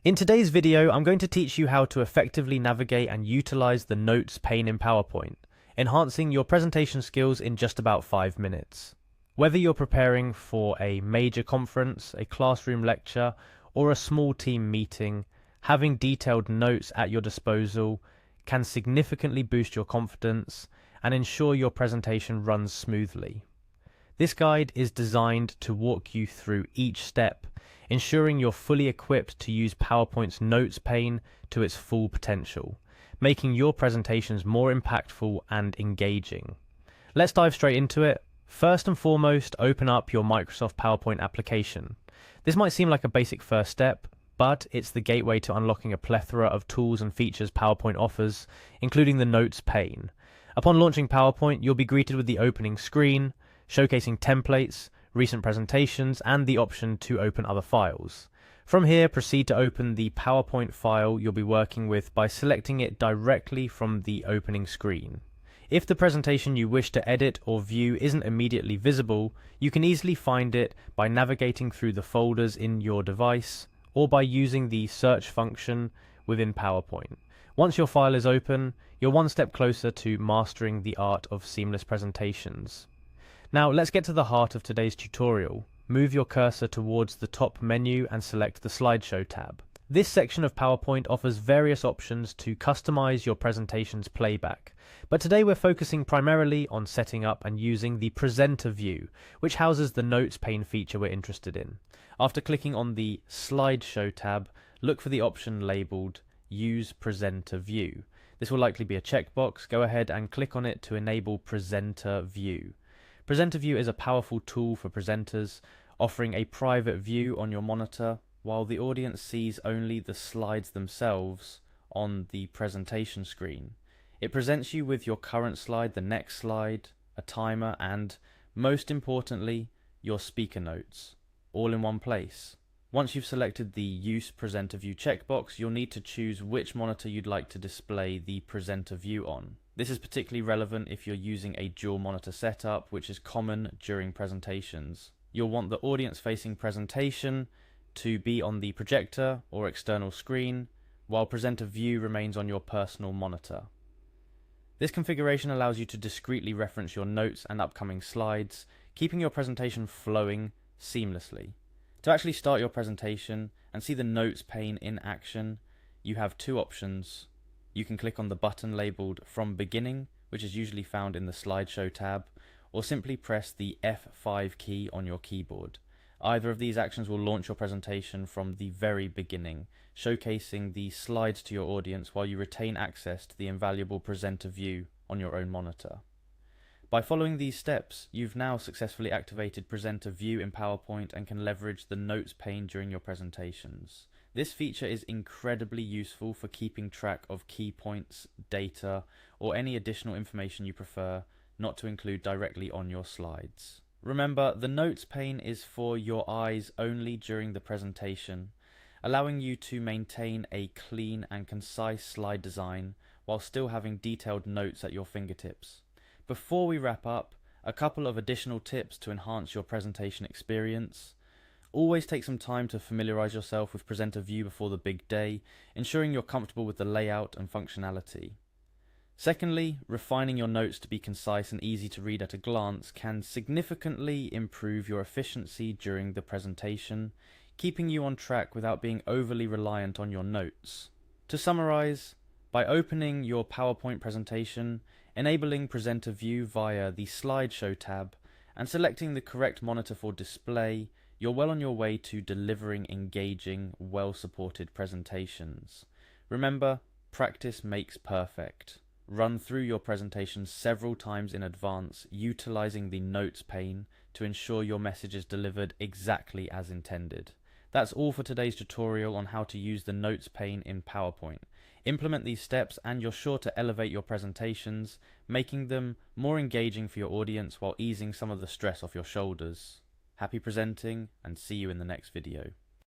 In today's video, I'm going to teach you how to effectively navigate and utilize the notes pane in PowerPoint, enhancing your presentation skills in just about 5 minutes. Whether you're preparing for a major conference, a classroom lecture, or a small team meeting, having detailed notes at your disposal can significantly boost your confidence and ensure your presentation runs smoothly. This guide is designed to walk you through each step, ensuring you're fully equipped to use PowerPoint's notes pane to its full potential, making your presentations more impactful and engaging. Let's dive straight into it. First and foremost, open up your Microsoft PowerPoint application. This might seem like a basic first step, but it's the gateway to unlocking a plethora of tools and features PowerPoint offers, including the notes pane. Upon launching PowerPoint, you'll be greeted with the opening screen, showcasing templates, recent presentations, and the option to open other files. From here, proceed to open the PowerPoint file you'll be working with by selecting it directly from the opening screen. If the presentation you wish to edit or view isn't immediately visible, you can easily find it by navigating through the folders in your device or by using the search function within PowerPoint. Once your file is open, you're one step closer to mastering the art of seamless presentations. Now let's get to the heart of today's tutorial. Move your cursor towards the top menu and select the slideshow tab. This section of PowerPoint offers various options to customize your presentation's playback, but today we're focusing primarily on setting up and using the presenter view, which houses the notes pane feature we're interested in. After clicking on the slideshow tab, look for the option labeled Use Presenter View. This will likely be a checkbox. Go ahead and click on it to enable Presenter View. Presenter View is a powerful tool for presenters, offering a private view on your monitor while the audience sees only the slides themselves on the presentation screen. It presents you with your current slide, the next slide, a timer, and, most importantly, your speaker notes, all in one place. Once you've selected the Use Presenter View checkbox, you'll need to choose which monitor you'd like to display the presenter view on. This is particularly relevant if you're using a dual monitor setup, which is common during presentations. You'll want the audience-facing presentation to be on the projector or external screen, while presenter view remains on your personal monitor. This configuration allows you to discreetly reference your notes and upcoming slides, keeping your presentation flowing seamlessly. To actually start your presentation and see the notes pane in action, you have two options. You can click on the button labeled From Beginning, which is usually found in the Slideshow tab, or simply press the F5 key on your keyboard. Either of these actions will launch your presentation from the very beginning, showcasing the slides to your audience while you retain access to the invaluable presenter view on your own monitor. By following these steps, you've now successfully activated presenter view in PowerPoint and can leverage the notes pane during your presentations. This feature is incredibly useful for keeping track of key points, data, or any additional information you prefer not to include directly on your slides. Remember, the notes pane is for your eyes only during the presentation, allowing you to maintain a clean and concise slide design while still having detailed notes at your fingertips. Before we wrap up, a couple of additional tips to enhance your presentation experience. Always take some time to familiarize yourself with presenter view before the big day, ensuring you're comfortable with the layout and functionality. Secondly, refining your notes to be concise and easy to read at a glance can significantly improve your efficiency during the presentation, keeping you on track without being overly reliant on your notes. To summarize, by opening your PowerPoint presentation, enabling presenter view via the slideshow tab, and selecting the correct monitor for display, you're well on your way to delivering engaging, well-supported presentations. Remember, practice makes perfect. Run through your presentation several times in advance, utilizing the notes pane to ensure your message is delivered exactly as intended. That's all for today's tutorial on how to use the notes pane in PowerPoint. Implement these steps and you're sure to elevate your presentations, making them more engaging for your audience while easing some of the stress off your shoulders. Happy presenting, and see you in the next video.